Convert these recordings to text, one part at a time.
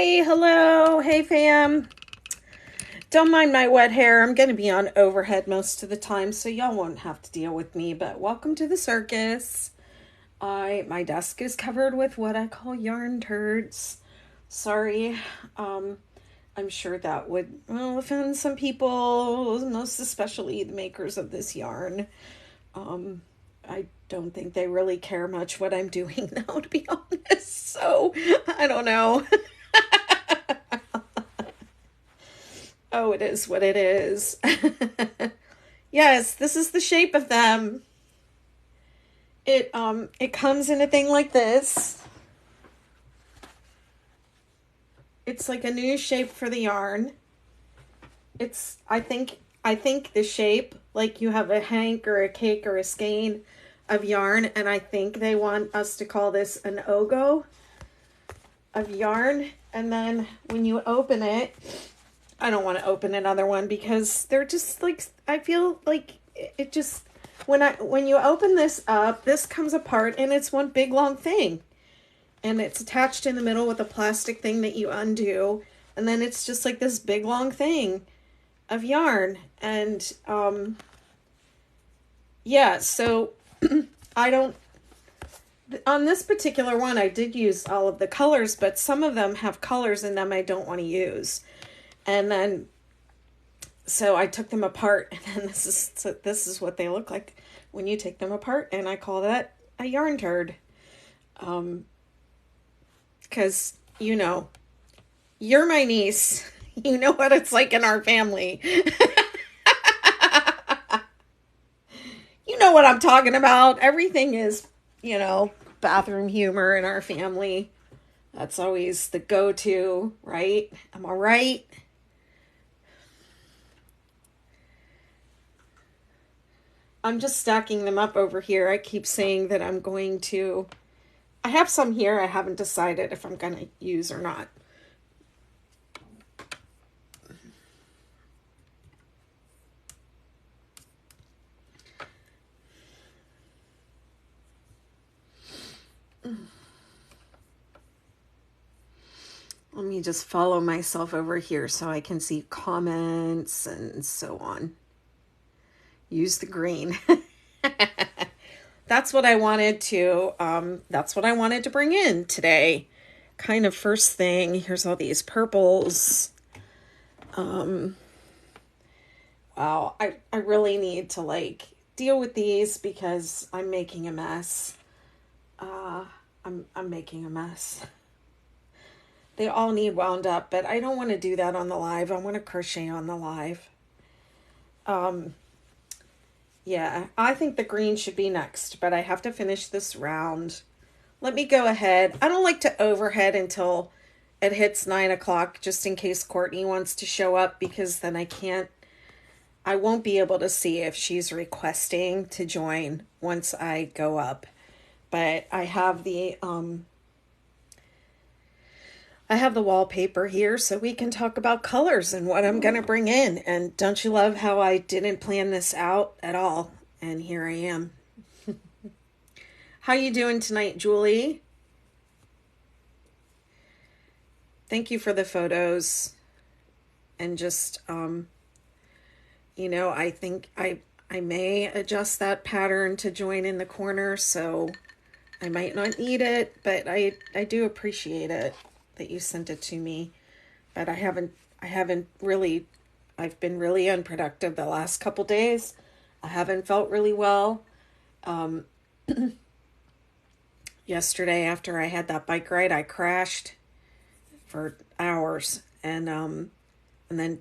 Hi, hello, hey fam. Don't mind my wet hair. I'm going to be on overhead most of the time, so y'all won't have to deal with me, but welcome to the circus. My desk is covered with what I call yarn turds. Sorry. I'm sure that would offend some people, most especially the makers of this yarn. I don't think they really care much what I'm doing now, to be honest. So, I don't know. Oh, it is what it is. Yes, this is the shape of them. It comes in a thing like this. It's like a new shape for the yarn. It's I think the shape, like you have a hank or a cake or a skein of yarn, and I think they want us to call this an ogo of yarn. And then when you open it, I don't want to open another one because they're just like, I feel like it just, when you open this up, this comes apart and it's one big long thing. And it's attached in the middle with a plastic thing that you undo. And then it's just like this big long thing of yarn. And yeah, so I don't, on this particular one, I did use all of the colors, but some of them have colors in them I don't want to use. And then, so I took them apart, and then this is what they look like when you take them apart, and I call that a yarn turd. Because, you're my niece. You know what it's like in our family. You know what I'm talking about. Everything is, bathroom humor in our family. That's always the go-to, right? Am I right? I'm just stacking them up over here. I keep saying that I'm going to... I have some here I haven't decided if I'm going to use or not. Let me just follow myself over here so I can see comments and so on. Use the green. That's what I wanted to bring in today. Kind of first thing. Here's all these purples. Wow, I really need to deal with these because I'm making a mess. I'm making a mess. They all need wound up, but I don't want to do that on the live. I want to crochet on the live. Yeah, I think the green should be next, but I have to finish this round. Let me go ahead. I don't like to overhead until it hits 9 o'clock, just in case Courtney wants to show up, because then I won't be able to see if she's requesting to join once I go up. But I have the wallpaper here so we can talk about colors and what I'm going to bring in. And don't you love how I didn't plan this out at all? And here I am. How you doing tonight, Julie? Thank you for the photos. And just, I think I may adjust that pattern to join in the corner, so I might not need it, but I do appreciate it that you sent it to me. But I've been really unproductive the last couple days. I haven't felt really well. Yesterday after I had that bike ride, I crashed for hours, and then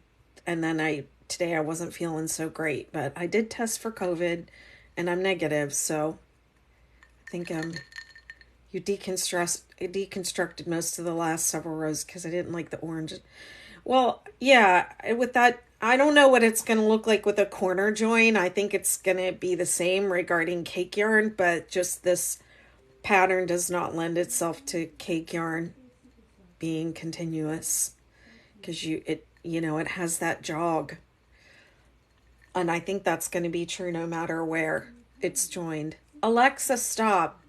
today I wasn't feeling so great, but I did test for COVID and I'm negative, so I think you deconstructed most of the last several rows because I didn't like the orange. Well, yeah, with that, I don't know what it's going to look like with a corner join. I think it's going to be the same regarding cake yarn, but just this pattern does not lend itself to cake yarn being continuous because it has that jog. And I think that's going to be true no matter where it's joined. Alexa, stop.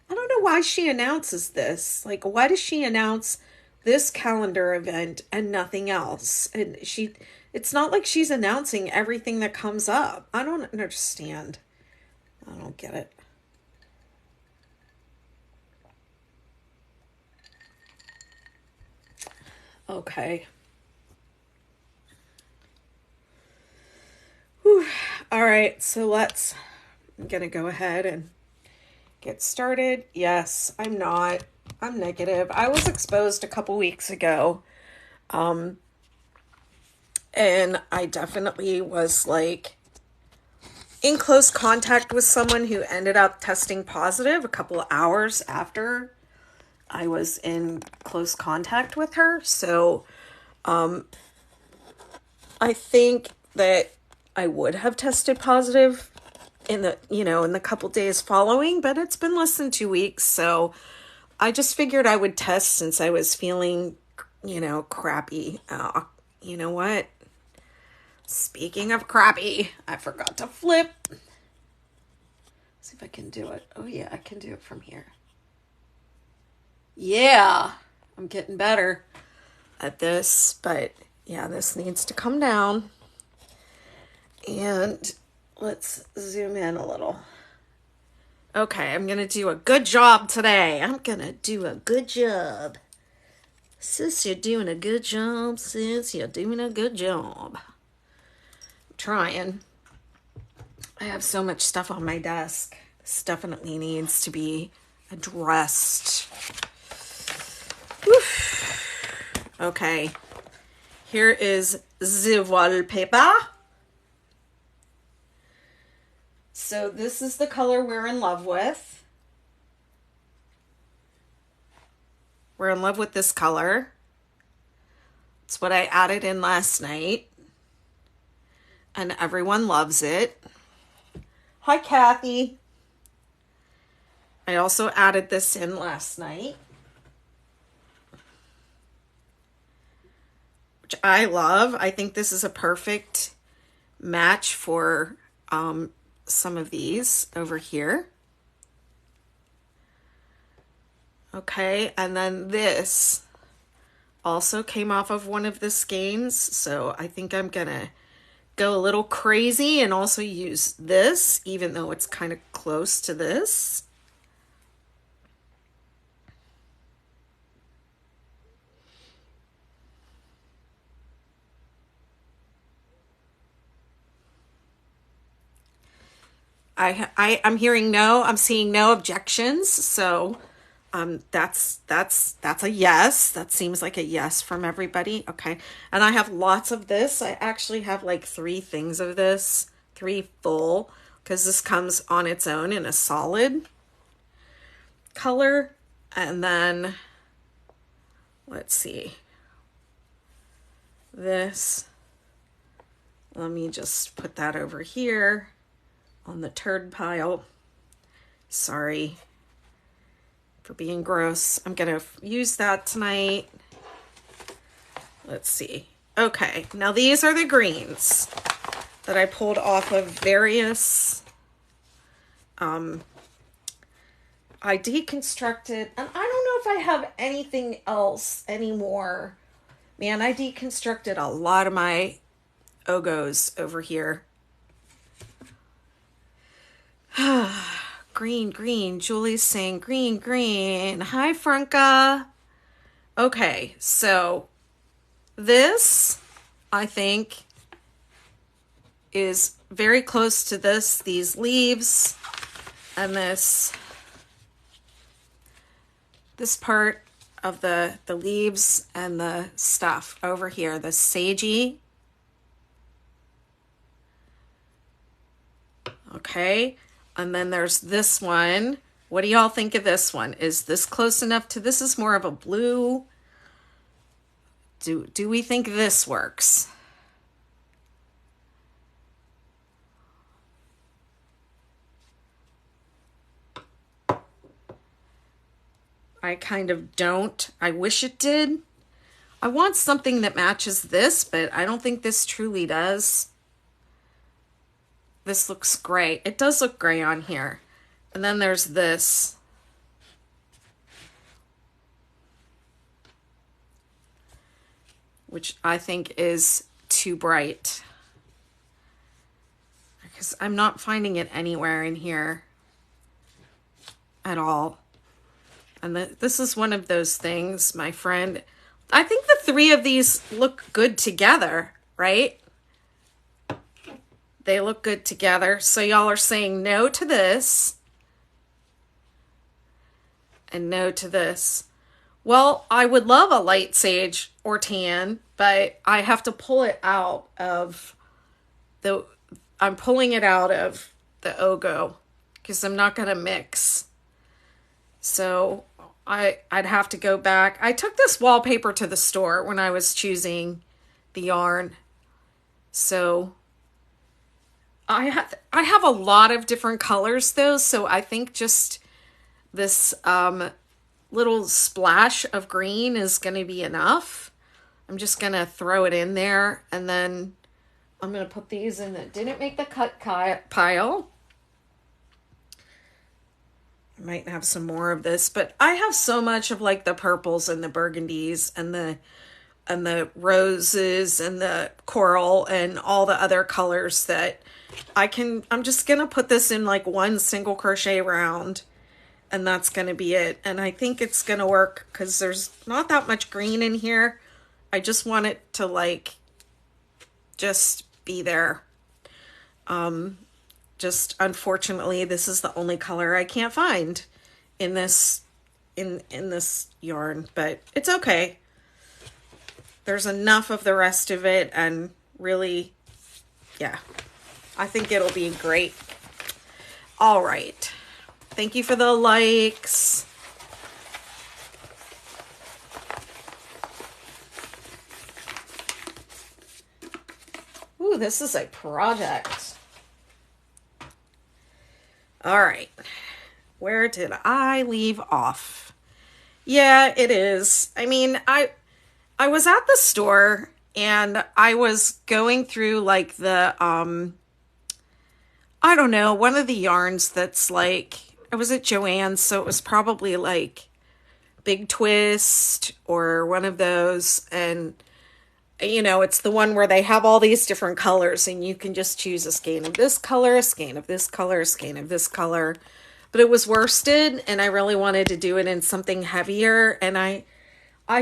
I don't know why she announces this. Why does she announce this calendar event and nothing else. And it's not like she's announcing everything that comes up. I don't understand. I don't get it. Okay. Whew. All right, so I'm going to go ahead and get started. Yes, I'm not. I'm negative. I was exposed a couple weeks ago. And I definitely was like in close contact with someone who ended up testing positive a couple of hours after I was in close contact with her. So, I think that I would have tested positive in the couple days following, but it's been less than 2 weeks. So I just figured I would test since I was feeling, crappy. You know what? Speaking of crappy, I forgot to flip. See if I can do it. Oh yeah, I can do it from here. Yeah, I'm getting better at this, but yeah, this needs to come down. And let's zoom in a little. Okay, I'm going to do a good job today. I'm going to do a good job. Sis, you're doing a good job. Sis, you're doing a good job. I'm trying. I have so much stuff on my desk. This definitely needs to be addressed. Whew. Okay. Here is the wallpaper. So this is the color we're in love with. We're in love with this color. It's what I added in last night. And everyone loves it. Hi, Kathy. I also added this in last night, which I love. I think this is a perfect match for some of these over here. Okay, and then this also came off of one of the skeins, so I think I'm gonna go a little crazy and also use this, even though it's kind of close to this. I'm hearing no, I'm seeing no objections, so that's a yes. That seems like a yes from everybody. Okay. And I have lots of this. I actually have like 3 things of this, 3 full, because this comes on its own in a solid color. And then let's see. This, let me just put that over here on the turd pile. Sorry for being gross. I'm gonna use that tonight. Let's see. Okay, now these are the greens that I pulled off of various I deconstructed, and I don't know if I have anything else anymore. Man, I deconstructed a lot of my Ogos over here. Green, green. Julie's saying green, green. Hi, Franca. Okay, so this, I think, is very close to this, these leaves, and this part of the leaves and the stuff over here, the sagey. Okay. And then there's this one. What do y'all think of this one? Is this close enough to, this is more of a blue. Do we think this works? I kind of don't. I wish it did. I want something that matches this, but I don't think this truly does. This looks gray. It does look gray on here. And then there's this. which I think is too bright. Because I'm not finding it anywhere in here at all. And this is one of those things, my friend. I think the three of these look good together, right? They look good together. So y'all are saying no to this and no to this. Well, I would love a light sage or tan, but I have to pull it out of I'm pulling it out of the Ogo because I'm not going to mix. So I'd have to go back. I took this wallpaper to the store when I was choosing the yarn. So I have a lot of different colors though. So I think just this little splash of green is going to be enough. I'm just going to throw it in there, and then I'm going to put these in that didn't make the cut pile. I might have some more of this, but I have so much of like the purples and the burgundies and the roses and the coral and all the other colors that I'm just going to put this in like one single crochet round, and that's going to be it. And I think it's going to work because there's not that much green in here. I just want it to like just be there. Just unfortunately, this is the only color I can't find in this in this yarn, but it's okay. There's enough of the rest of it, and really, yeah, I think it'll be great. All right. Thank you for the likes. Ooh, this is a project. All right. Where did I leave off? Yeah, it is. I mean, I was at the store and I was going through like the, I don't know, one of the yarns that's like, I was at Joann's, so it was probably like Big Twist or one of those. And, you know, it's the one where they have all these different colors and you can just choose a skein of this color, a skein of this color, a skein of this color. But it was worsted and I really wanted to do it in something heavier. And I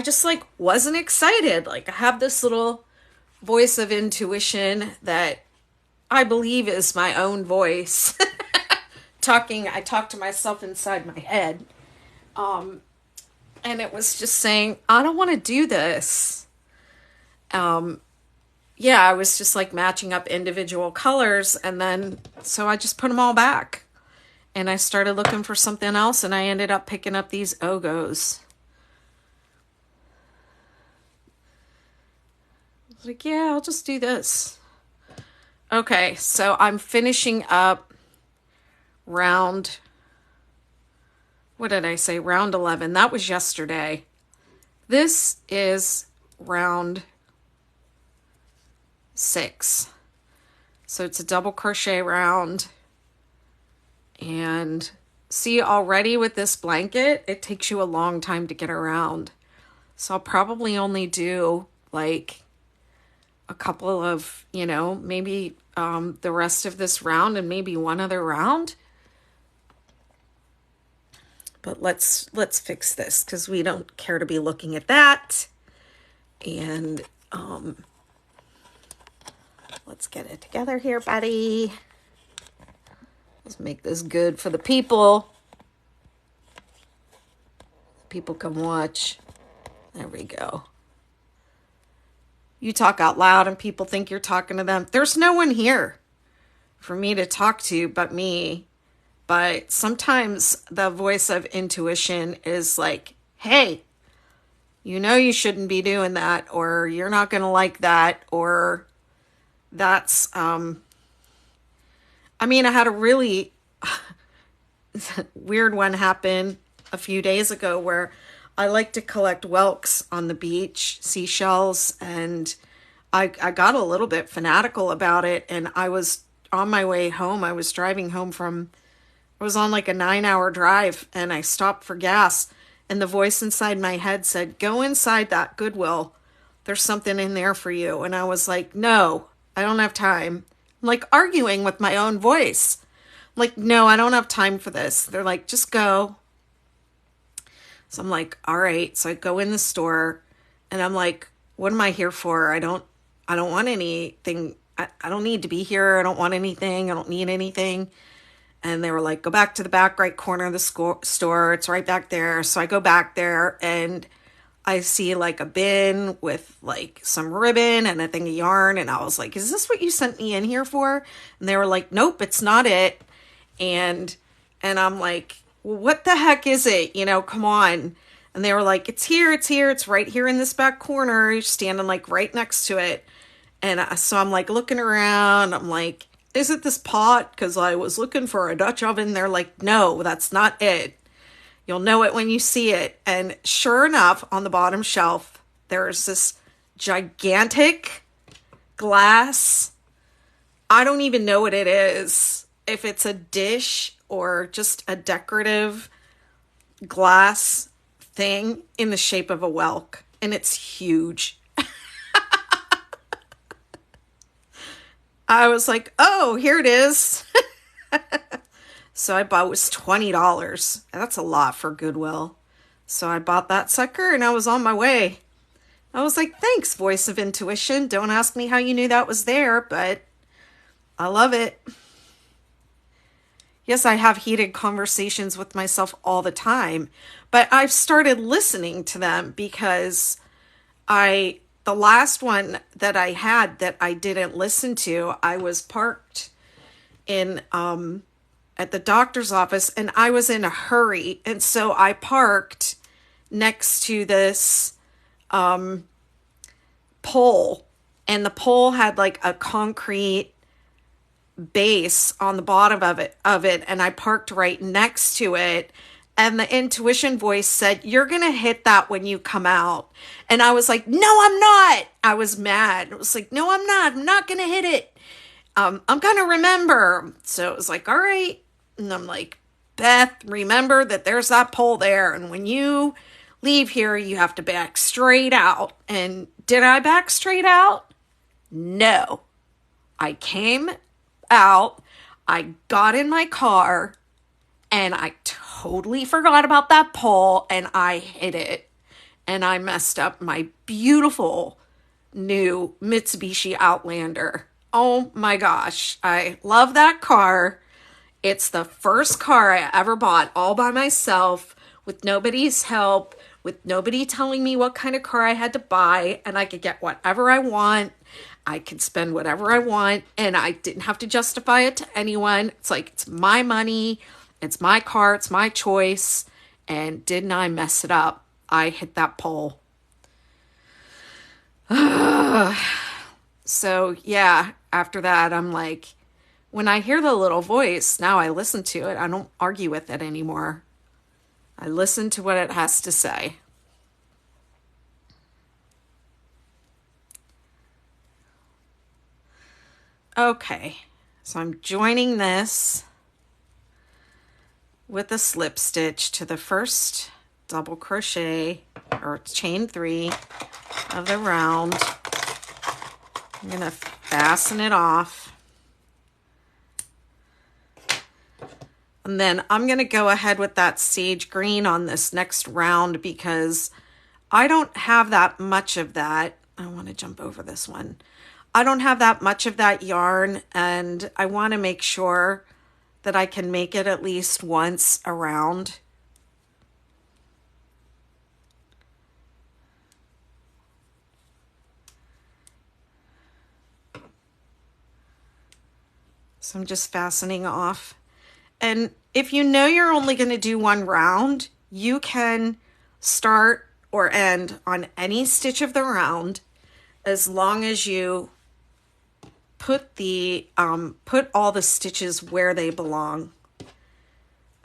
just like wasn't excited. Like I have this little voice of intuition that I believe is my own voice. I talk to myself inside my head. And it was just saying, I don't want to do this. Yeah, I was just like matching up individual colors. And then, so I just put them all back. And I started looking for something else. And I ended up picking up these Ogos. I was like, yeah, I'll just do this. Okay, so I'm finishing up round, what did I say? Round 11. That was yesterday. This is round 6. So it's a double crochet round. And see, already with this blanket, it takes you a long time to get around. So I'll probably only do like a couple of, you know, maybe the rest of this round and maybe one other round. But let's fix this because we don't care to be looking at that. And let's get it together here, buddy. Let's make this good for the people. People can watch. There we go. You talk out loud and people think you're talking to them. There's no one here for me to talk to but me. But sometimes the voice of intuition is like, hey, you know you shouldn't be doing that, or you're not going to like that, or that's, I mean, I had a really weird one happen a few days ago where I like to collect whelks on the beach, seashells, and I got a little bit fanatical about it. And I was on my way home. I was driving home I was on like a 9-hour drive, and I stopped for gas. And the voice inside my head said, go inside that Goodwill. There's something in there for you. And I was like, no, I don't have time. I'm like arguing with my own voice. I'm like, no, I don't have time for this. They're like, just go. So I'm like, all right. So I go in the store and I'm like, what am I here for? I don't want anything. I don't need to be here. I don't want anything. I don't need anything. And they were like, go back to the back right corner of the store. It's right back there. So I go back there and I see like a bin with like some ribbon and a thing of yarn. And I was like, is this what you sent me in here for? And they were like, nope, it's not it. And I'm like, well, what the heck is it? You know, come on. And they were like, it's here. It's right here in this back corner. You're standing like right next to it. And so I'm like looking around. I'm like, is it this pot? Because I was looking for a Dutch oven. They're like, no, that's not it. You'll know it when you see it. And sure enough, on the bottom shelf, there's this gigantic glass. I don't even know what it is. If it's a dish or just a decorative glass thing in the shape of a whelk. And it's huge. I was like, oh, here it is. So I bought, it was $20. That's a lot for Goodwill. So I bought that sucker and I was on my way. I was like, thanks, voice of intuition. Don't ask me how you knew that was there, but I love it. Yes, I have heated conversations with myself all the time, but I've started listening to them because the last one that I had that I didn't listen to, I was parked in, at the doctor's office and I was in a hurry. And so I parked next to this, pole, and the pole had like a concrete base on the bottom of it. And I parked right next to it. And the intuition voice said, you're going to hit that when you come out. And I was like, no, I'm not. I was mad. It was like, no, I'm not. I'm not going to hit it. I'm going to remember. So it was like, all right. And I'm like, Beth, remember that there's that pole there. And when you leave here, you have to back straight out. And did I back straight out? No. I came out. I got in my car. And I totally forgot about that pole and I hit it. And I messed up my beautiful new Mitsubishi Outlander. Oh my gosh. I love that car. It's the first car I ever bought all by myself with nobody's help, with nobody telling me what kind of car I had to buy. And I could get whatever I want. I could spend whatever I want. And I didn't have to justify it to anyone. It's like, it's my money. It's my car, it's my choice, and didn't I mess it up? I hit that pole. So, yeah, after that, I'm like, when I hear the little voice, now I listen to it. I don't argue with it anymore. I listen to what it has to say. Okay, so I'm joining this with a slip stitch to the first double crochet or chain 3 of the round. I'm going to fasten it off. And then I'm going to go ahead with that sage green on this next round because I don't have that much of that. I want to jump over this one. I don't have that much of that yarn, and I want to make sure that I can make it at least once around. So I'm just fastening off. And if you know you're only going to do one round, you can start or end on any stitch of the round as long as you put all the stitches where they belong.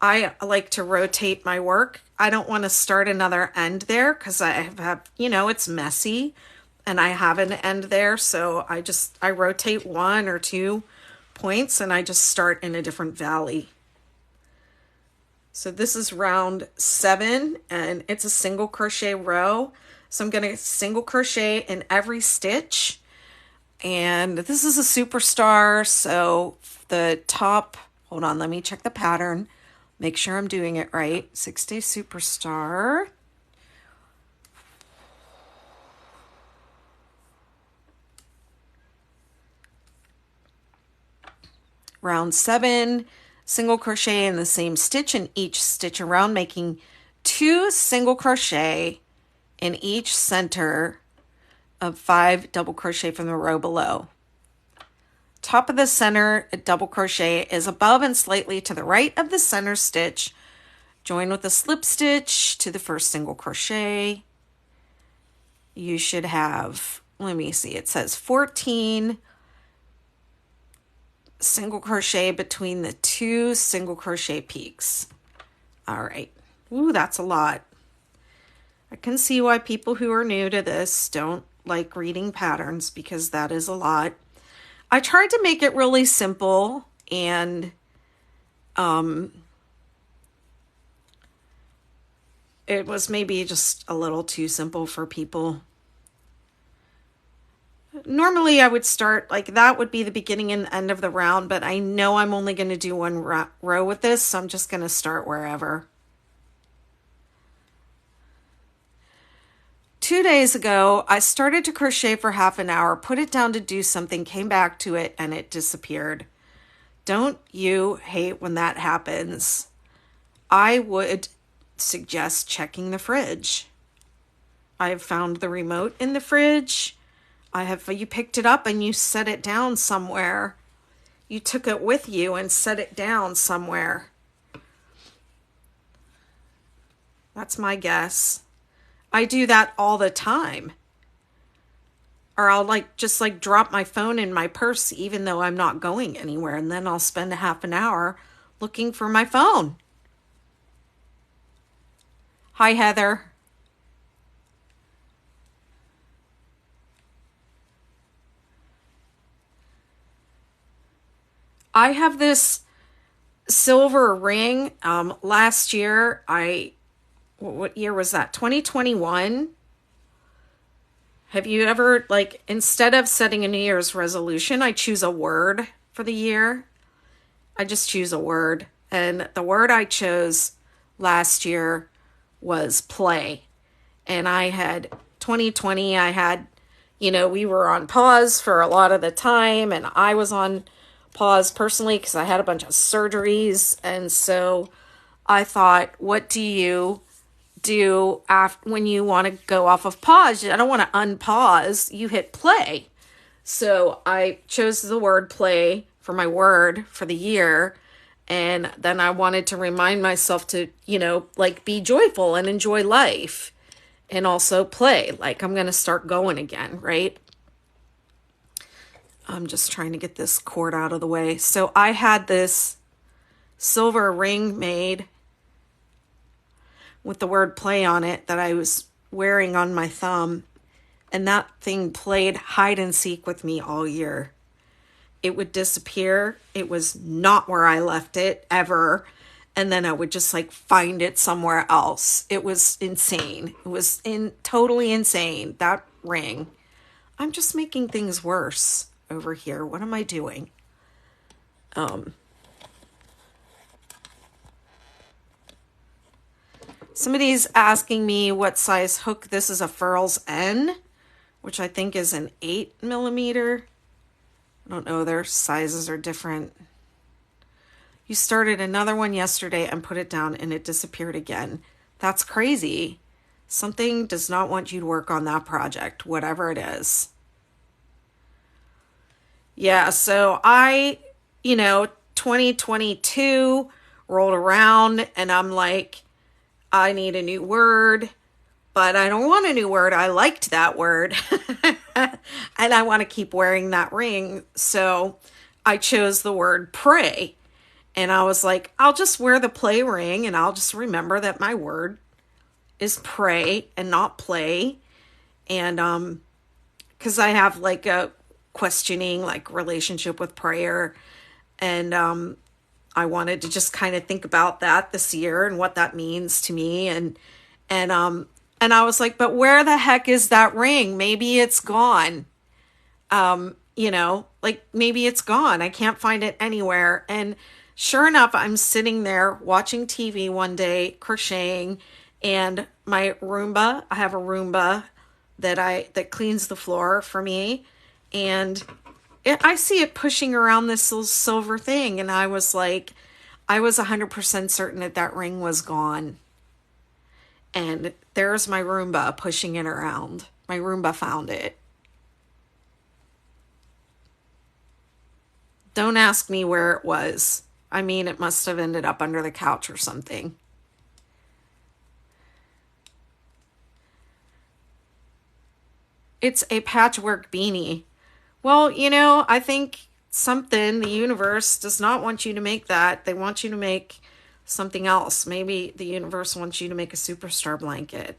I like to rotate my work. I don't want to start another end there because I have, it's messy and I have an end there. So I rotate 1 or 2 points and I just start in a different valley. So this is round 7 and it's a single crochet row. So I'm going to single crochet in every stitch. And this is a superstar. So the top, hold on, let me check the pattern. Make sure I'm doing it right. 6-day superstar. Round 7, single crochet in the same stitch in each stitch around, making 2 single crochet in each center of 5 double crochet from the row below. Top of the center double crochet is above and slightly to the right of the center stitch. Join with a slip stitch to the first single crochet. You should have, let me see, it says 14 single crochet between the 2 single crochet peaks. All right. Ooh, that's a lot. I can see why people who are new to this don't like reading patterns, because that is a lot. I tried to make it really simple, and it was maybe just a little too simple for people. Normally I would start, like that would be the beginning and end of the round, but I know I'm only going to do one row with this, so I'm just going to start wherever. 2 days ago, I started to crochet for half an hour, put it down to do something, came back to it, and it disappeared. Don't you hate when that happens? I would suggest checking the fridge. I have found the remote in the fridge. You picked it up and you set it down somewhere. You took it with you and set it down somewhere. That's my guess. I do that all the time. Or I'll just drop my phone in my purse even though I'm not going anywhere, and then I'll spend a half an hour looking for my phone. Hi, Heather. I have this silver ring. Last year, what year was that? 2021. Have you ever, instead of setting a New Year's resolution, I choose a word for the year. I just choose a word. And the word I chose last year was play. And 2020, we were on pause for a lot of the time, and I was on pause personally because I had a bunch of surgeries. And so I thought, what do you do when you want to go off of pause? I don't want to unpause. You hit play. So I chose the word play for my word for the year. And then I wanted to remind myself to, be joyful and enjoy life, and also play. I'm going to start going again, right? I'm just trying to get this cord out of the way. So I had this silver ring made with the word play on it that I was wearing on my thumb. And that thing played hide and seek with me all year. It would disappear. It was not where I left it ever. And then I would just find it somewhere else. It was insane. It was totally insane. That ring. I'm just making things worse over here. What am I doing? Somebody's asking me what size hook. This is a Furls N, which I think is an 8mm. I don't know, their sizes are different. You started another one yesterday and put it down and it disappeared again. That's crazy. Something does not want you to work on that project, whatever it is. Yeah, so 2022 rolled around and I'm like, I need a new word, but I don't want a new word. I liked that word and I want to keep wearing that ring. So I chose the word pray, and I was like, I'll just wear the play ring and I'll just remember that my word is pray and not play. And because I have a questioning relationship with prayer, and I wanted to just kind of think about that this year and what that means to me. And I was like, but where the heck is that ring? Maybe it's gone. Like maybe it's gone. I can't find it anywhere. And sure enough, I'm sitting there watching TV one day, crocheting, and my Roomba, I have a Roomba that cleans the floor for me, and I see it pushing around this little silver thing, and I was like, I was 100% certain that ring was gone. And there's my Roomba pushing it around. My Roomba found it. Don't ask me where it was. I mean, it must have ended up under the couch or something. It's a patchwork beanie. Well, I think the universe does not want you to make that. They want you to make something else. Maybe the universe wants you to make a superstar blanket.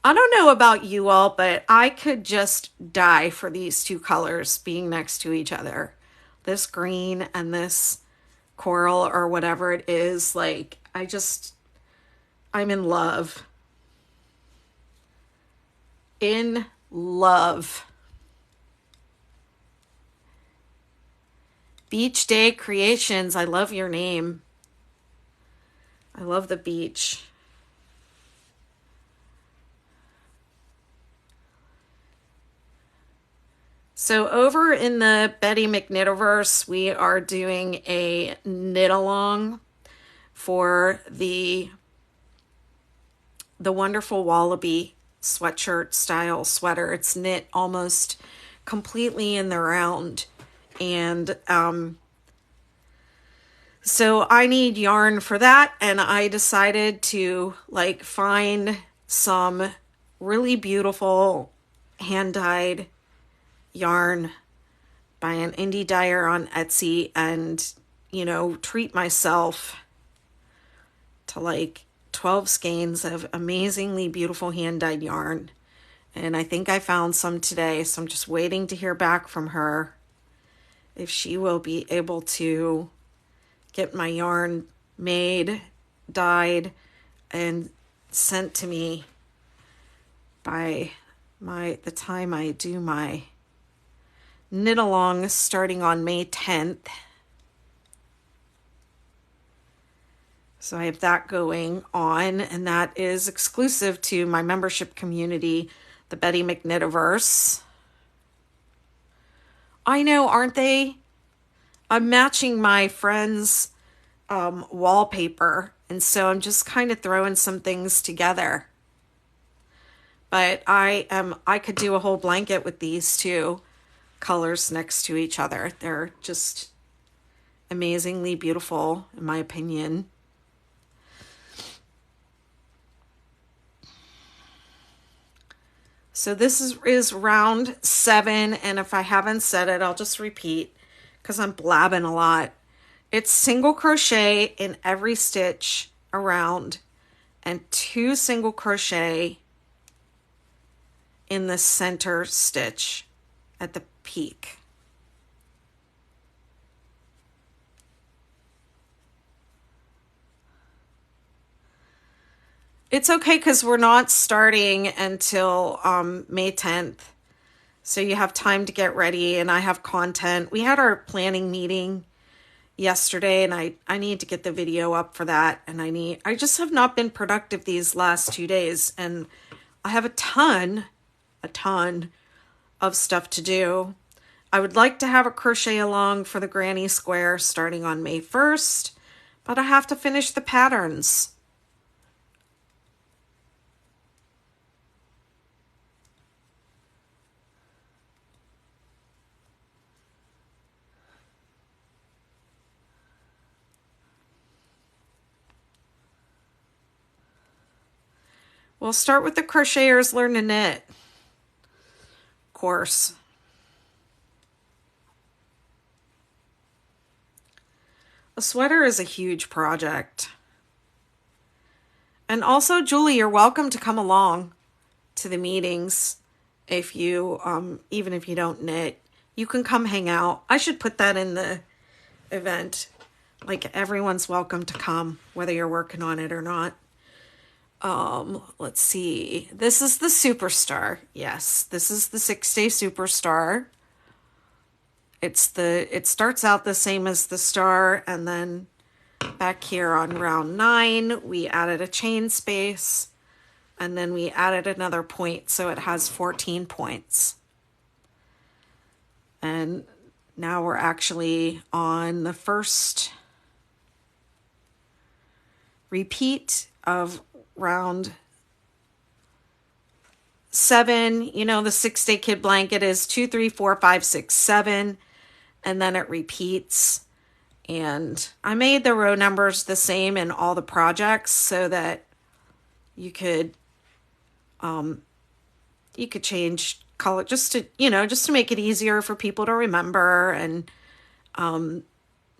I don't know about you all, but I could just die for these two colors being next to each other. This green and this coral or whatever it is. Like, I'm in love. In love. Beach Day Creations. I love your name. I love the beach. So over in the Betty McKnitterverse, we are doing a knit along for the Wonderful Wallaby sweatshirt style sweater. It's knit almost completely in the round. And so I need yarn for that, and I decided to find some really beautiful hand-dyed yarn by an indie dyer on Etsy and, treat myself to 12 skeins of amazingly beautiful hand-dyed yarn. And I think I found some today, so I'm just waiting to hear back from her if she will be able to get my yarn made, dyed, and sent to me by the time I do my knit along starting on May 10th. So I have that going on, and that is exclusive to my membership community, the Betty McKnitterverse. I know, aren't they? I'm matching my friend's wallpaper, and so I'm just kind of throwing some things together. But I could do a whole blanket with these two colors next to each other. They're just amazingly beautiful, in my opinion. So this is round 7, and if I haven't said it, I'll just repeat because I'm blabbing a lot. It's single crochet in every stitch around and 2 single crochet in the center stitch at the peak. It's okay because we're not starting until May 10th. So you have time to get ready, and I have content. We had our planning meeting yesterday, and I need to get the video up for that. And I just have not been productive these last 2 days, and I have a ton of stuff to do. I would like to have a crochet along for the Granny Square starting on May 1st, but I have to finish the patterns. We'll start with the Crocheters Learn to Knit course. A sweater is a huge project. And also, Julie, you're welcome to come along to the meetings if you, even if you don't knit. You can come hang out. I should put that in the event Like, everyone's welcome to come, whether you're working on it or not. Let's see. This is the Superstar. Yes, this is the 6-day Superstar. It starts out the same as the star, and then back here on round 9, we added a chain space, and then we added another point, so it has 14 points. And now we're actually on the first repeat of round 7. You know, the 6-day kid blanket is 2, 3, 4, 5, 6, 7, and then it repeats. And I made the row numbers the same in all the projects so that you could change color just to make it easier for people to remember, and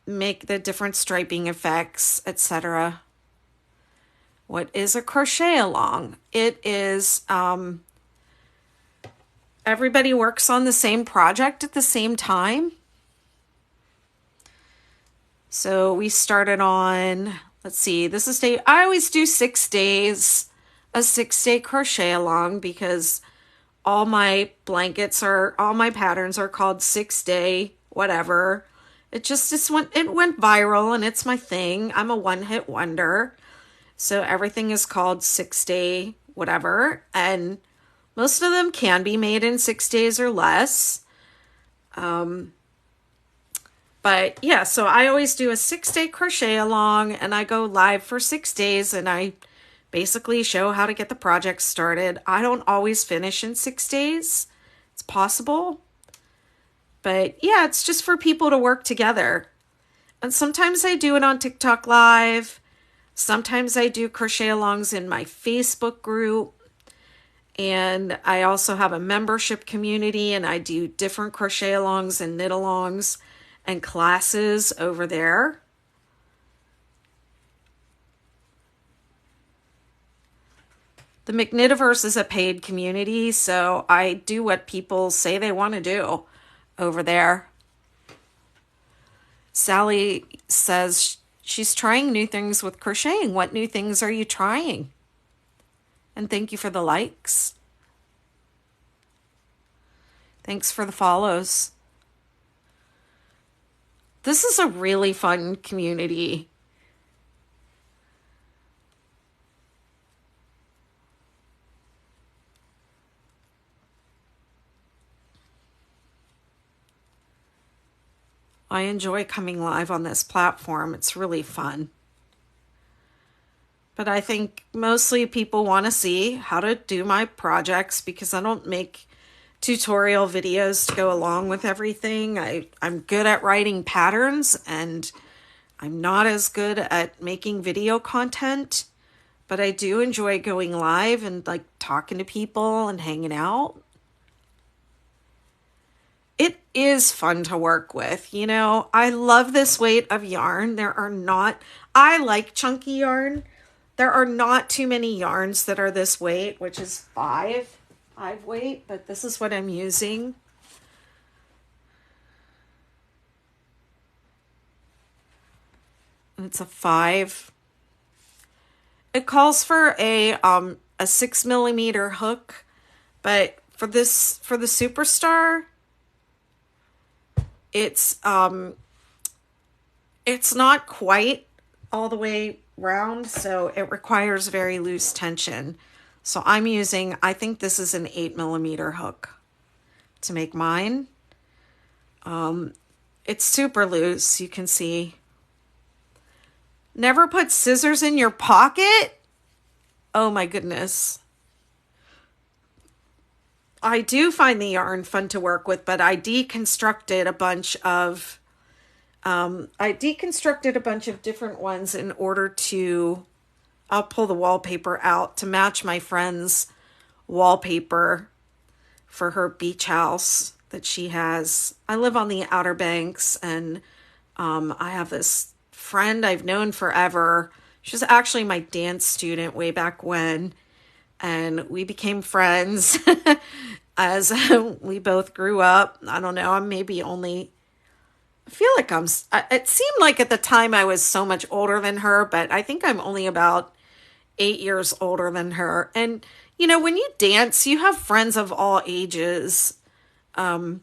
make the different striping effects, etc. What is a crochet along? It is everybody works on the same project at the same time. So we started on, let's see, this is I always do 6 days, a 6-day crochet along, because all my patterns are called 6-day whatever. It went viral, and it's my thing. I'm a one-hit wonder. So everything is called 6-day whatever, and most of them can be made in 6 days or less. But yeah, so I always do a 6-day crochet along, and I go live for 6 days, and I basically show how to get the project started. I don't always finish in 6 days. It's possible. But yeah, it's just for people to work together. And sometimes I do it on TikTok Live. Sometimes I do crochet alongs in my Facebook group. And I also have a membership community, and I do different crochet alongs and knit alongs and classes over there. The McKnitiverse is a paid community, so I do what people say they want to do over there. Sally says she's trying new things with crocheting. What new things are you trying? And thank you for the likes. Thanks for the follows. This is a really fun community. I enjoy coming live on this platform. It's really fun. But I think mostly people want to see how to do my projects, because I don't make tutorial videos to go along with everything. I'm good at writing patterns, and I'm not as good at making video content, but I do enjoy going live and like talking to people and hanging out. It is fun to work with. You know, I love this weight of yarn. I like chunky yarn. There are not too many yarns that are this weight, which is 5 weight, but this is what I'm using. And it's a 5. It calls for a 6mm hook, but for the Superstar, it's not quite all the way round, so it requires very loose tension. So I think this is an 8mm hook to make mine. It's super loose, you can see. Never put scissors in your pocket? Oh my goodness. I do find the yarn fun to work with, but I deconstructed a bunch of different ones in order to, I'll pull the wallpaper out to match my friend's wallpaper for her beach house that she has. I live on the Outer Banks, and I have this friend I've known forever. She was actually my dance student way back when, and we became friends as we both grew up. I don't know, I'm maybe only I feel like it seemed like at the time I was so much older than her, but I think I'm only about 8 years older than her. And, you know, when you dance, you have friends of all ages. But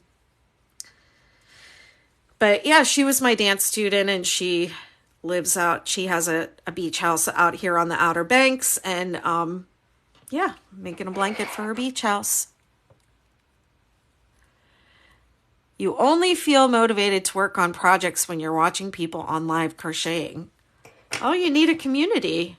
yeah, she was my dance student and she she has a beach house out here on the Outer Banks. And yeah, making a blanket for her beach house. You only feel motivated to work on projects when you're watching people on live crocheting. Oh, you need a community.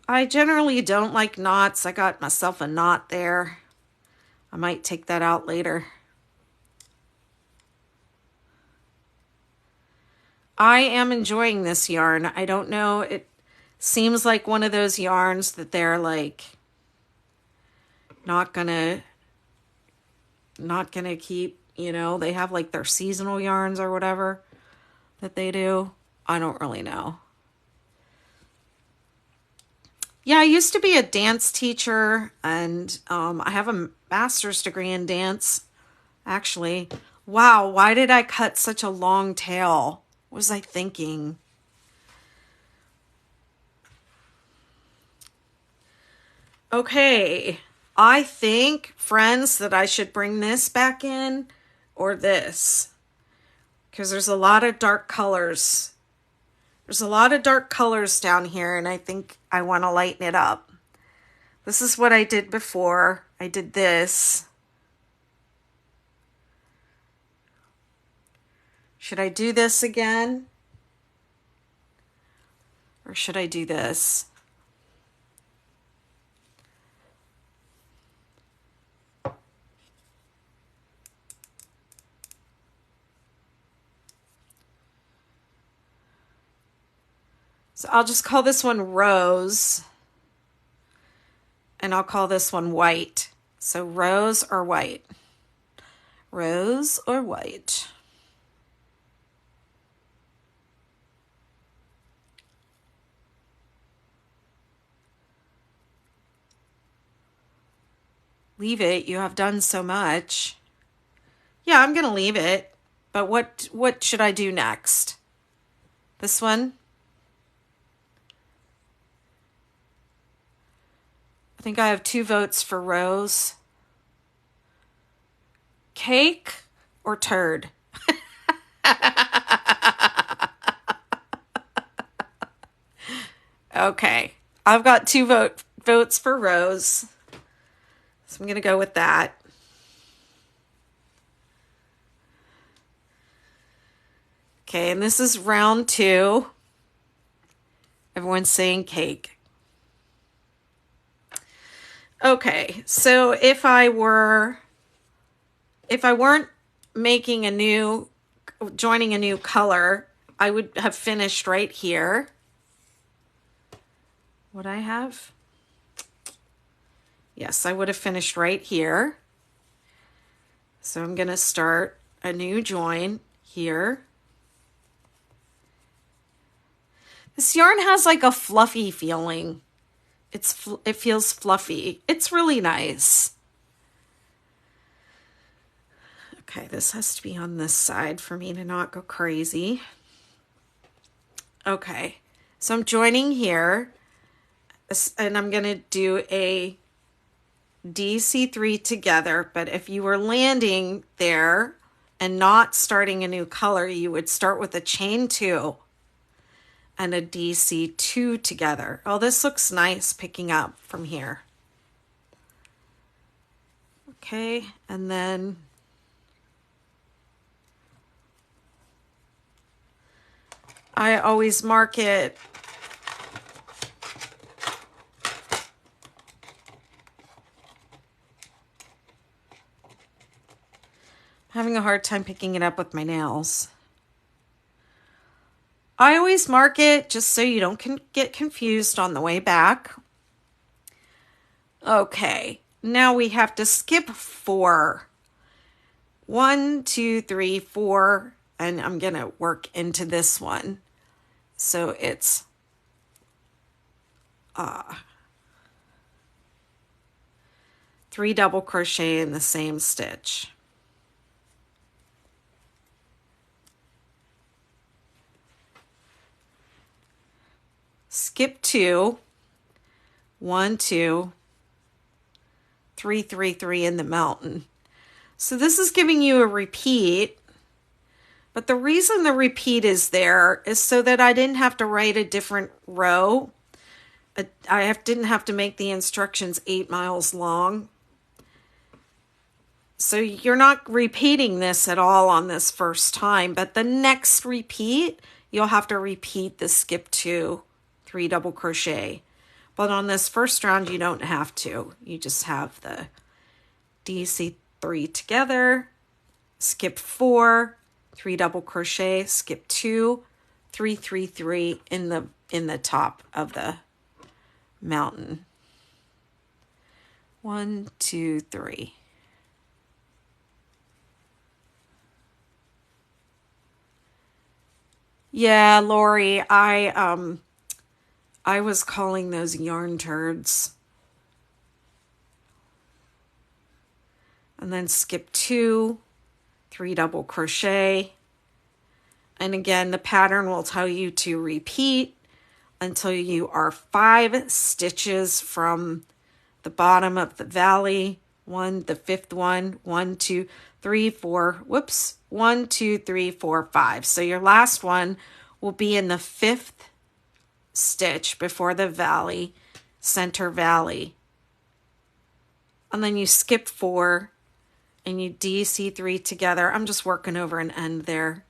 I generally don't like knots. I got myself a knot there. I might take that out later. I am enjoying this yarn. I don't know. It seems like one of those yarns that they're like not gonna keep, you know, they have like their seasonal yarns or whatever that they do. I don't really know. Yeah, I used to be a dance teacher, and I have a master's degree in dance, actually. Wow, why did I cut such a long tail? What was I thinking? Okay, I think, friends, that I should bring this back in or this, because there's a lot of dark colors. There's a lot of dark colors down here, and I think I want to lighten it up. This is what I did before. I did this. Should I do this again? Or should I do this? So I'll just call this one Rose. And I'll call this one White. So Rose or White? Rose or White? Leave it. You have done so much. Yeah, I'm going to leave it. But what should I do next? This one? I think I have 2 votes for Rose. Cake or turd? Okay. I've got 2 votes for Rose. So I'm going to go with that. Okay, and this is round 2. Everyone's saying cake. Okay, so if I weren't making joining a new color, I would have finished right here. Would I have? Yes, I would have finished right here. So I'm going to start a new join here. This yarn has like a fluffy feeling. It feels fluffy. It's really nice. Okay, this has to be on this side for me to not go crazy. Okay, so I'm joining here, and I'm going to do a DC3 together, but if you were landing there and not starting a new color, you would start with a chain 2 and a DC2 together. Oh, this looks nice picking up from here. Okay, and then I always mark it having a hard time picking it up with my nails. I always mark it just so you don't get confused on the way back. Okay, now we have to skip 4. 1, 2, 3, 4, and I'm going to work into this one. So it's 3 double crochet in the same stitch. Skip 2, 1, 2, 3, 3, 3 in the mountain. So this is giving you a repeat, but the reason the repeat is there is so that I didn't have to write a different row. Didn't have to make the instructions 8 miles long. So you're not repeating this at all on this first time, but the next repeat, you'll have to repeat the skip 2, 3 double crochet. But on this first round, you don't have to. You just have the DC3 together, skip 4, 3 double crochet, skip 2, 3, 3, 3 in the top of the mountain. 1, 2, 3. Yeah, Lori, I was calling those yarn turds. And then skip 2, 3 double crochet. And again, the pattern will tell you to repeat until you are 5 stitches from the bottom of the valley. The fifth one, 1, 2, 3, 4, whoops, 1, 2, 3, 4, 5. So your last one will be in the 5th stitch before the valley, center valley. And then you skip 4 and you DC3 together. I'm just working over an end there.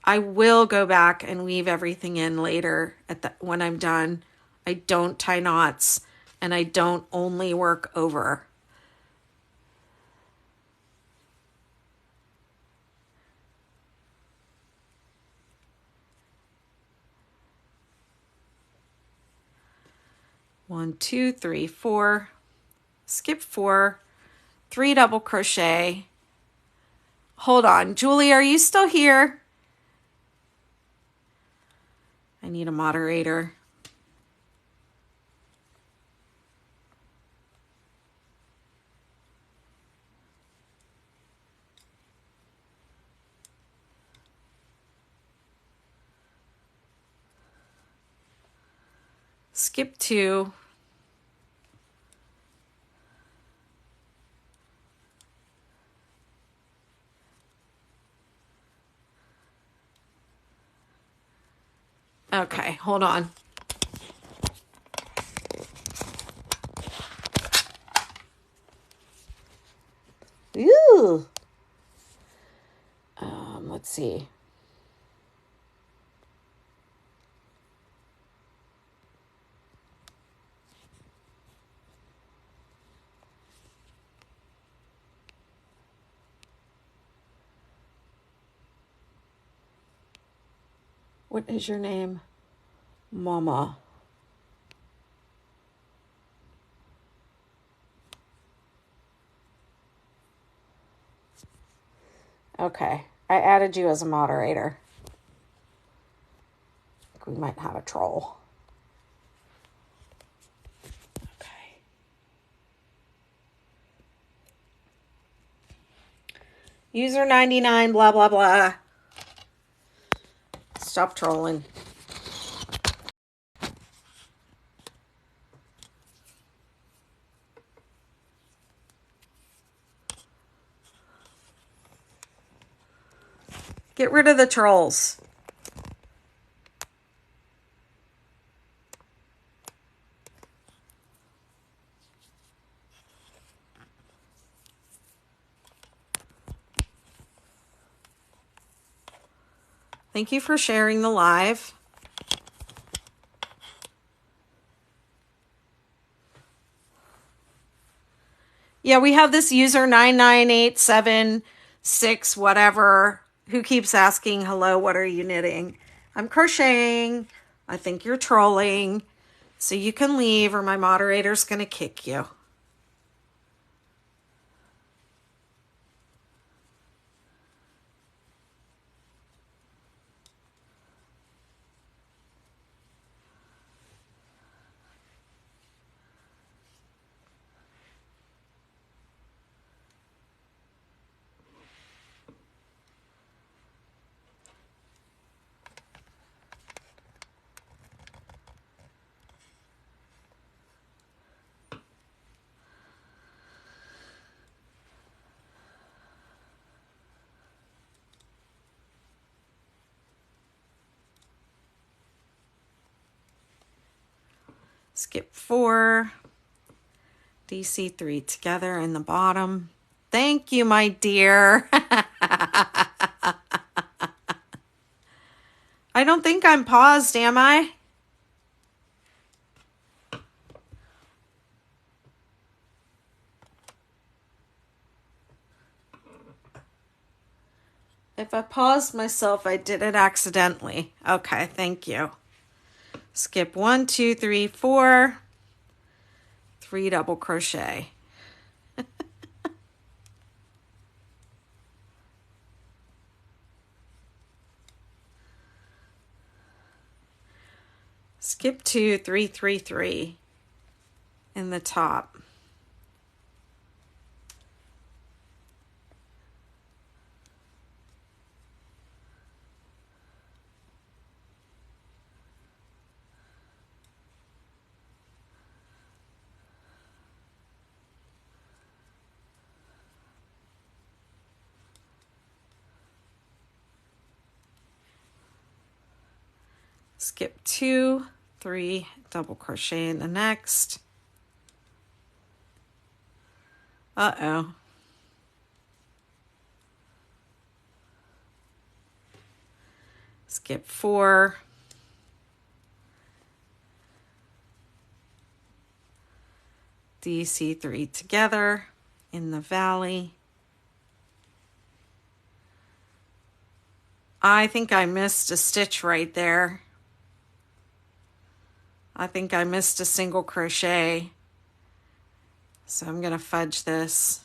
I will go back and weave everything in later when I'm done. I don't tie knots and I don't only work over. One, 2, 3, 4, skip 4, 3 double crochet. Hold on, Julie, are you still here? I need a moderator. Skip 2. Okay, hold on. Ooh. Let's see. What is your name? Mama. Okay, I added you as a moderator. We might have a troll. Okay. User 99, blah, blah, blah. Stop trolling. Get rid of the trolls. Thank you for sharing the live. Yeah, we have this user 99876 whatever who keeps asking, hello, what are you knitting? I'm crocheting. I think you're trolling. So you can leave or my moderator's going to kick you. skip 4, DC3 together in the bottom. Thank you, my dear. I don't think I'm paused, am I? If I paused myself, I did it accidentally. Okay, thank you. Skip 1, 2, 3, 4, 3 double crochet. Skip 2, 3, 3, 3 in the top. Skip 2, 3 double crochet in the next. Uh-oh. Skip 4. DC3 together in the valley. I think I missed a stitch right there. I think I missed a single crochet. So I'm going to fudge this.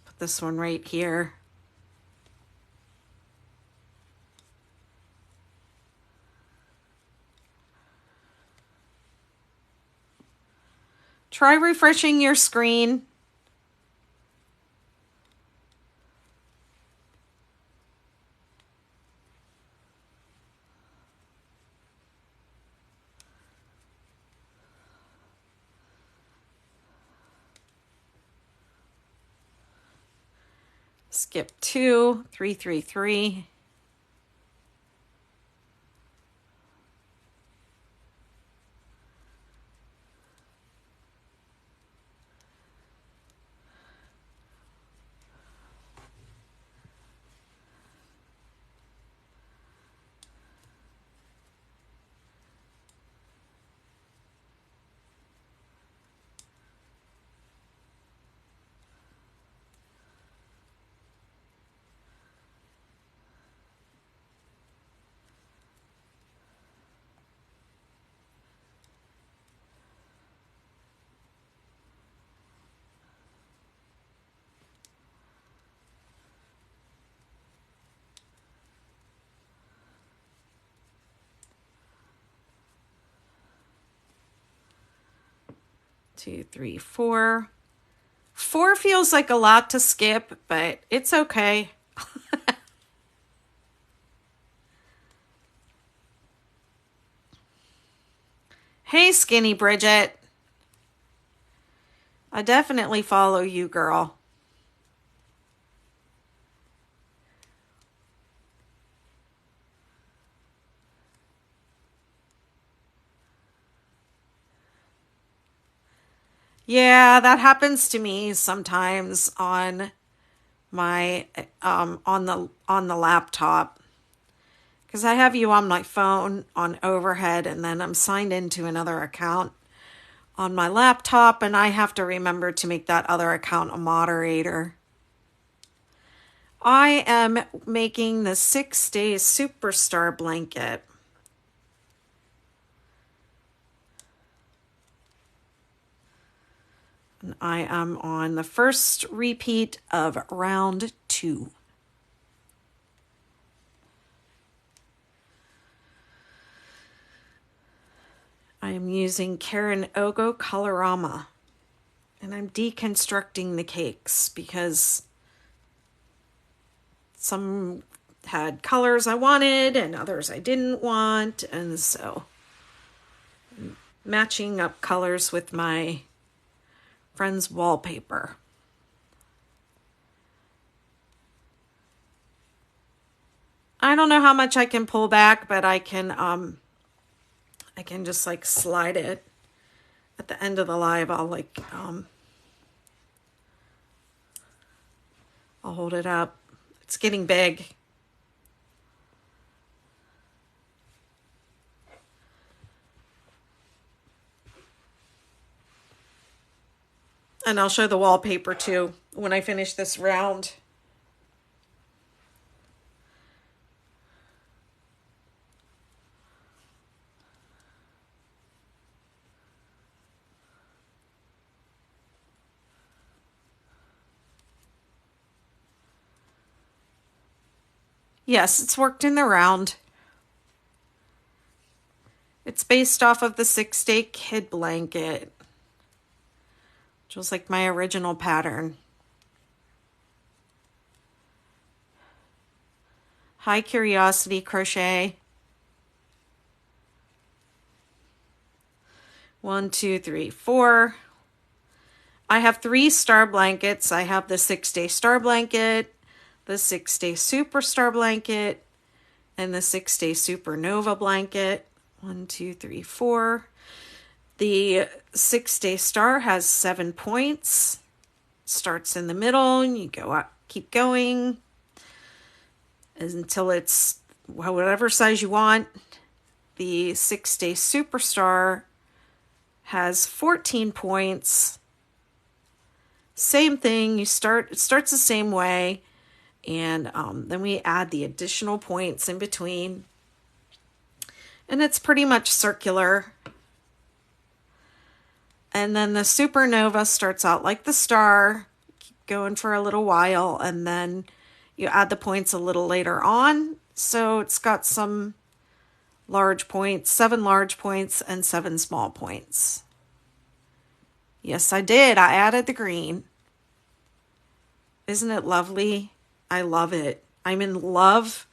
Put this one right here. Try refreshing your screen. Skip 2, 3, 3, 3. Two, three, 4. 4 feels like a lot to skip, but it's okay. Hey, Skinny Bridget. I definitely follow you, girl. Yeah, that happens to me sometimes on my on the laptop, because I have you on my phone on overhead, and then I'm signed into another account on my laptop, and I have to remember to make that other account a moderator. I am making the 6 Days Superstar blanket. And I am on the first repeat of round 2. I am using Karen Ogo Colorama, and I'm deconstructing the cakes because some had colors I wanted and others I didn't want, and so I'm matching up colors with my friend's wallpaper. I don't know how much I can pull back, but I can I can just like slide it at the end of the live. I'll hold it up. It's getting big. And I'll show the wallpaper too when I finish this round. Yes, it's worked in the round. It's based off of the 6-day kid blanket, which was like my original pattern. High Curiosity Crochet. 1, 2, 3, 4. I have 3 star blankets. I have the 6-day star blanket, the 6-day super star blanket, and the 6-day supernova blanket. 1, 2, 3, 4. The 6-day star has 7 points. Starts in the middle and you go up, keep going until it's whatever size you want. The 6-day superstar has 14 points. Same thing, it starts the same way, and then we add the additional points in between. And it's pretty much circular. And then the supernova starts out like the star, keep going for a little while, and then you add the points a little later on. So it's got some large points, 7 large points and 7 small points. Yes, I did. I added the green. Isn't it lovely? I love it. I'm in love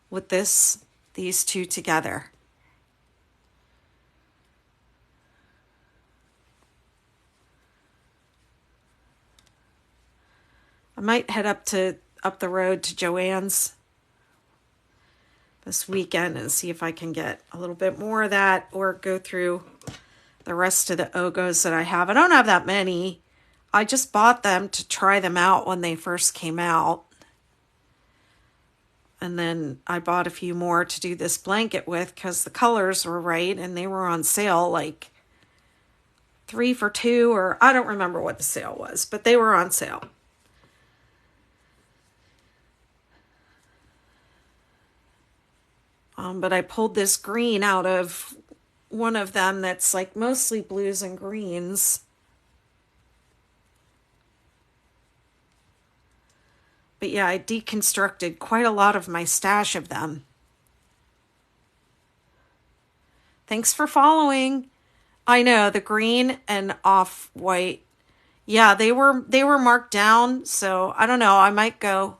with these two together. I might head up the road to Joann's this weekend and see if I can get a little bit more of that, or go through the rest of the Ogos that I have. I don't have that many. I just bought them to try them out when they first came out. And then I bought a few more to do this blanket with because the colors were right and they were on sale, like 3 for 2, or I don't remember what the sale was, but they were on sale. But I pulled this green out of one of them that's like mostly blues and greens. But yeah, I deconstructed quite a lot of my stash of them. Thanks for following. I know, the green and off-white. Yeah, they were marked down, so I don't know. I might go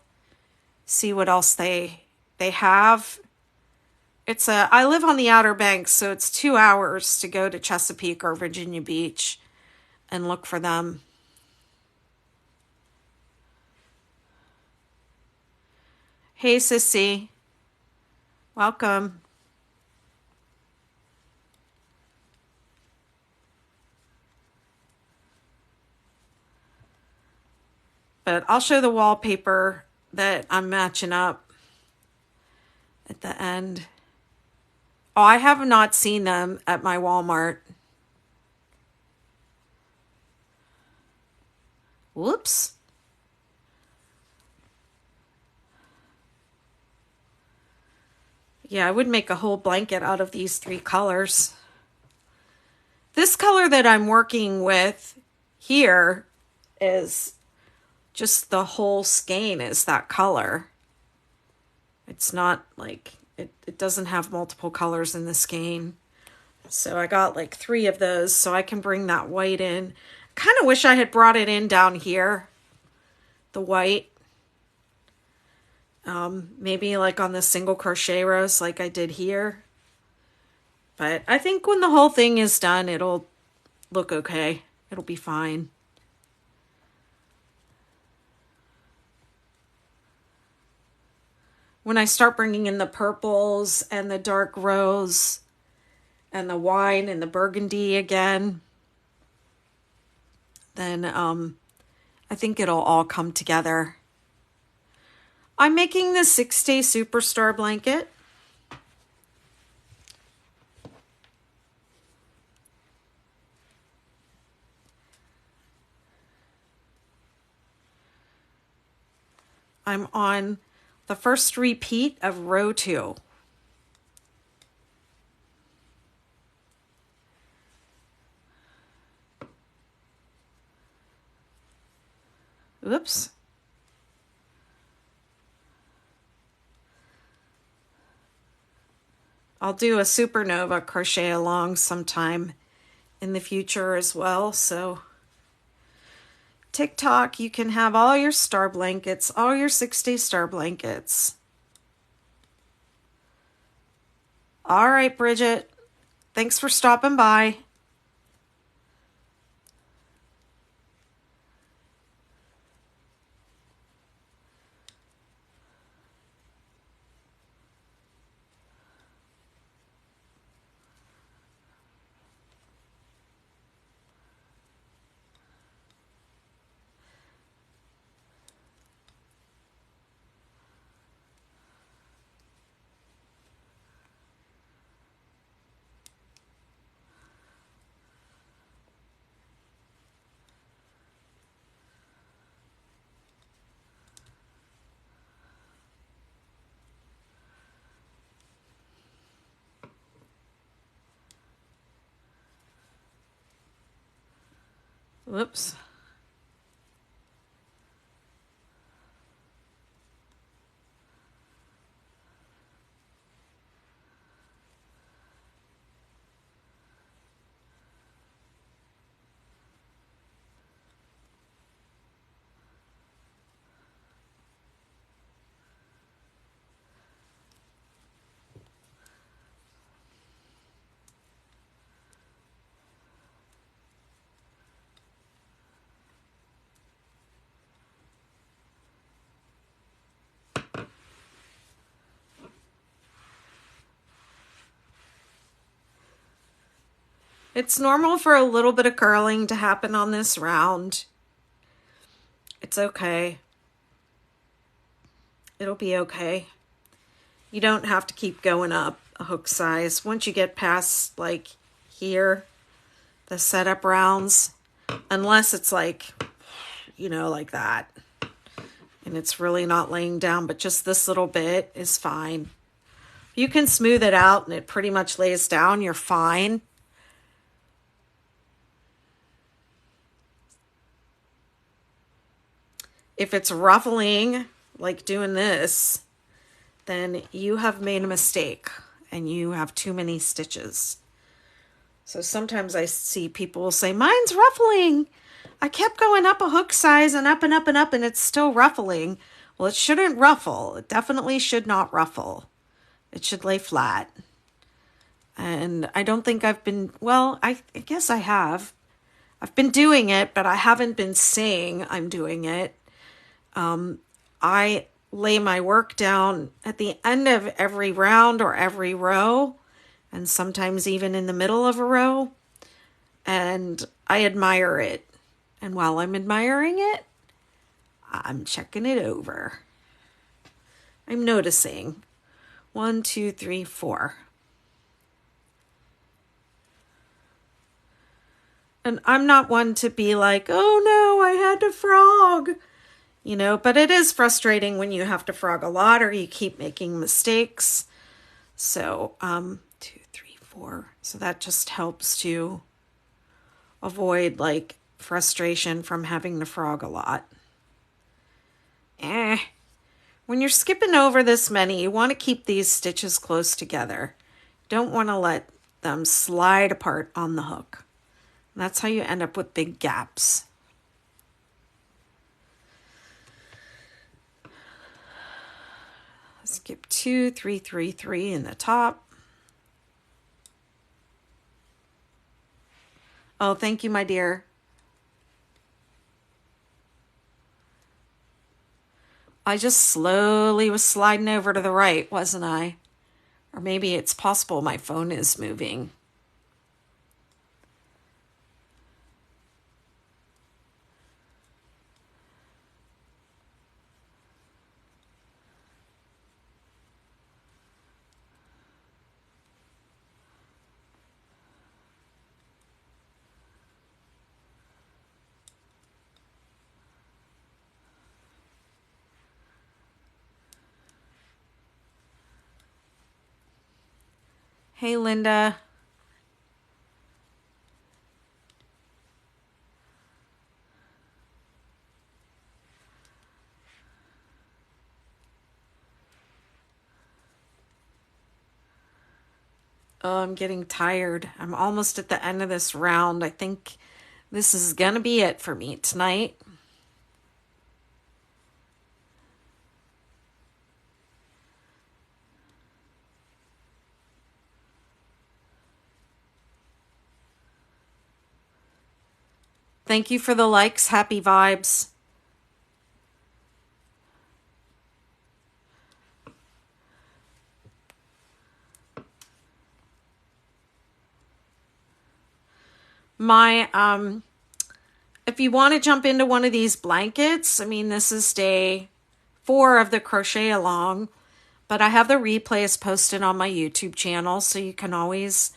see what else they have. I live on the Outer Banks, so it's 2 hours to go to Chesapeake or Virginia Beach and look for them. Hey, Sissy. Welcome. But I'll show the wallpaper that I'm matching up at the end. Oh, I have not seen them at my Walmart. Whoops. Yeah, I would make a whole blanket out of these 3 colors. This color that I'm working with here is just the whole skein is that color. It's not like, it doesn't have multiple colors in the skein. So I got like 3 of those so I can bring that white in. Kind of wish I had brought it in down here, the white. Maybe like on the single crochet rows like I did here. But I think when the whole thing is done, it'll look okay. It'll be fine. When I start bringing in the purples and the dark rose and the wine and the burgundy again, then I think it'll all come together. I'm making the 6-day Superstar blanket. I'm on the first repeat of row 2. Oops. I'll do a supernova crochet along sometime in the future as well, so TikTok, you can have all your star blankets, all your 6-day star blankets. All right, Bridget. Thanks for stopping by. Whoops. It's normal for a little bit of curling to happen on this round. It's okay. It'll be okay. You don't have to keep going up a hook size. Once you get past like here, the setup rounds, unless it's like, you know, like that, and it's really not laying down, but just this little bit is fine. You can smooth it out and it pretty much lays down, you're fine. If it's ruffling, like doing this, then you have made a mistake and you have too many stitches. So sometimes I see people say, mine's ruffling. I kept going up a hook size and up and up and up and it's still ruffling. Well, it shouldn't ruffle. It definitely should not ruffle. It should lay flat. And I don't think I've been, well, I guess I have. I've been doing it, but I haven't been saying I'm doing it. I lay my work down at the end of every round or every row, and sometimes even in the middle of a row, and I admire it. And while I'm admiring it, I'm checking it over. I'm noticing. 1, 2, 3, 4. And I'm not one to be like, oh no, I had to frog. You know, but it is frustrating when you have to frog a lot or you keep making mistakes. So, 2, 3, 4. So that just helps to avoid like frustration from having to frog a lot. When you're skipping over this many, you want to keep these stitches close together. Don't want to let them slide apart on the hook. And that's how you end up with big gaps. Skip 2, 3, 3, 3 in the top. Oh, thank you, my dear. I just slowly was sliding over to the right, wasn't I? Or maybe it's possible my phone is moving. Hey, Linda. Oh, I'm getting tired. I'm almost at the end of this round. I think this is going to be it for me tonight. Thank you for the likes. Happy vibes. If you want to jump into one of these blankets, I mean, this is day 4 of the crochet along, but I have the replays posted on my YouTube channel, so you can always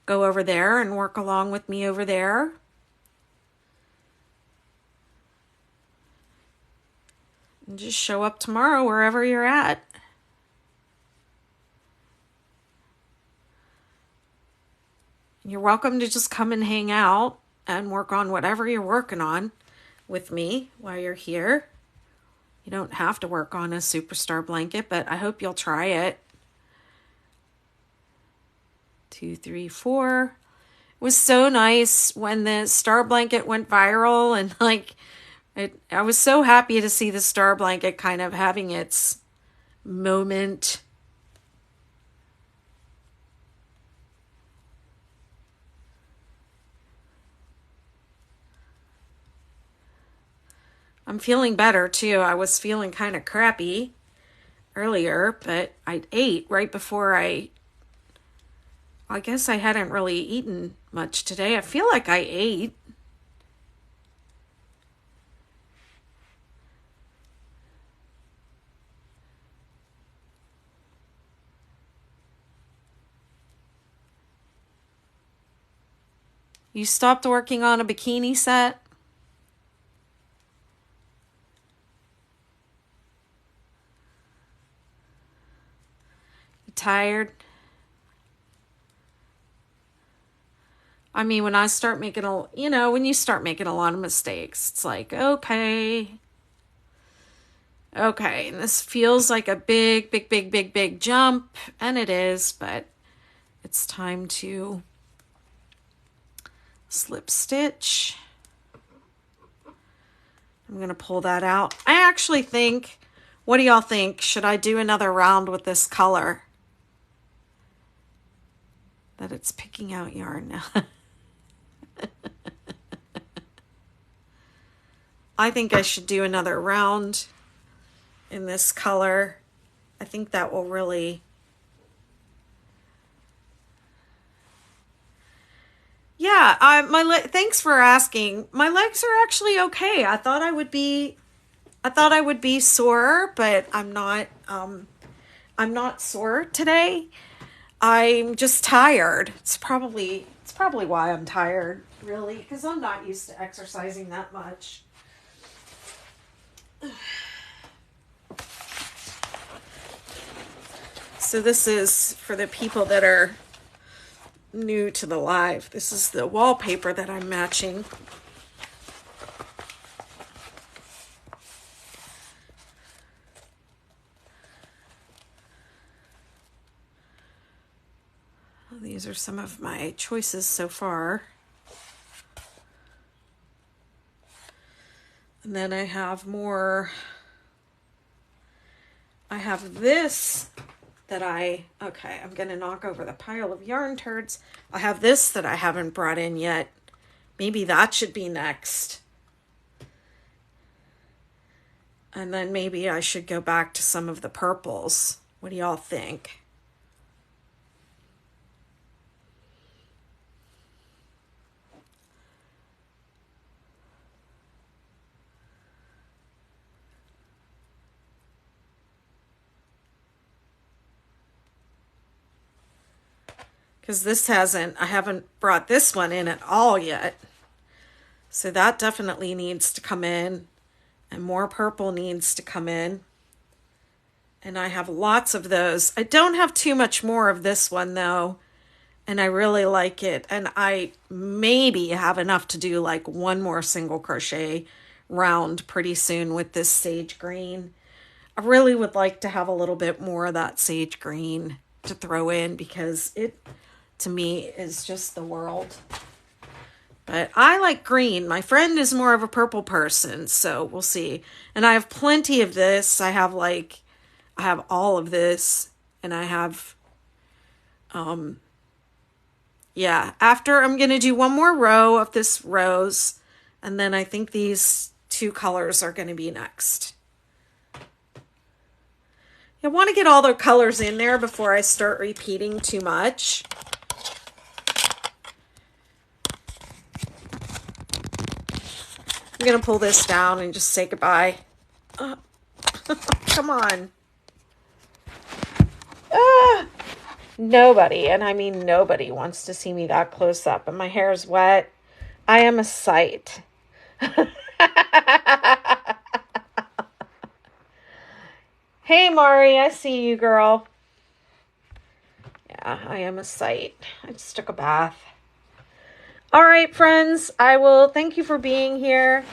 go over there and work along with me over there. And just show up tomorrow wherever you're at. You're welcome to just come and hang out and work on whatever you're working on with me while you're here. You don't have to work on a superstar blanket, but I hope you'll try it. 2, 3, 4. It was so nice when the star blanket went viral, and I was so happy to see the star blanket kind of having its moment. I'm feeling better too. I was feeling kind of crappy earlier, but I ate right before I guess I hadn't really eaten much today. I feel like I ate. You stopped working on a bikini set? You tired? I mean, when I start making when you start making a lot of mistakes, it's like, okay, and this feels like a big jump, and it is, but it's time to slip stitch. I'm going to pull that out. I actually think, what do y'all think? Should I do another round with this color? That it's picking out yarn now. I think I should do another round in this color. I think that will really... Yeah, thanks for asking. My legs are actually okay. I thought I would be sore, but I'm not sore today. I'm just tired. It's probably why I'm tired, really, because I'm not used to exercising that much. So this is for the people that are new to the live. This is the wallpaper that I'm matching. These are some of my choices so far. And then I have more. I have this that I'm going to knock over the pile of yarn turds. I have this that I haven't brought in yet. Maybe that should be next. And then maybe I should go back to some of the purples. What do y'all think? Because I haven't brought this one in at all yet. So that definitely needs to come in. And more purple needs to come in. And I have lots of those. I don't have too much more of this one though. and I really like it. And I maybe have enough to do like one more single crochet round pretty soon with this sage green. I really would like to have a little bit more of that sage green to throw in because it, to me, is just the world. But I like green. My friend is more of a purple person, so we'll see. And I have plenty of this. I have all of this, and I have, yeah, after I'm going to do one more row of this rose, and then I think these two colors are going to be next. I want to get all the colors in there before I start repeating too much. I'm going to pull this down and just say goodbye. Come on. Nobody, and I mean nobody, wants to see me that close up. And my hair is wet. I am a sight. Hey, Mari, I see you, girl. Yeah, I am a sight. I just took a bath. All right, friends, I will thank you for being here.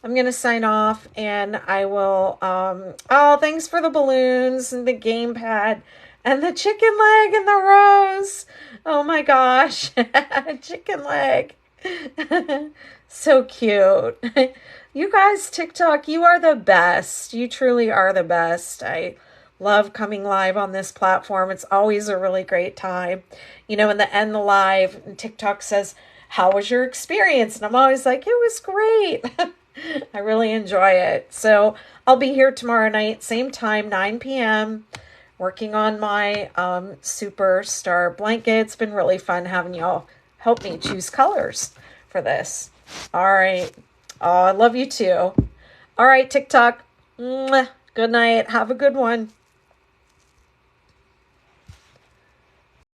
I'm going to sign off, and I will, oh, thanks for the balloons and the gamepad and the chicken leg and the rose. Oh my gosh, chicken leg. So cute. You guys, TikTok, you are the best. You truly are the best. I love coming live on this platform. It's always a really great time. You know, in the end of the live, TikTok says, how was your experience? And I'm always like, it was great. I really enjoy it. So I'll be here tomorrow night, same time, 9 p.m., working on my superstar blanket. It's been really fun having y'all help me choose colors for this. All right. Oh, I love you too. All right, TikTok. Good night. Have a good one.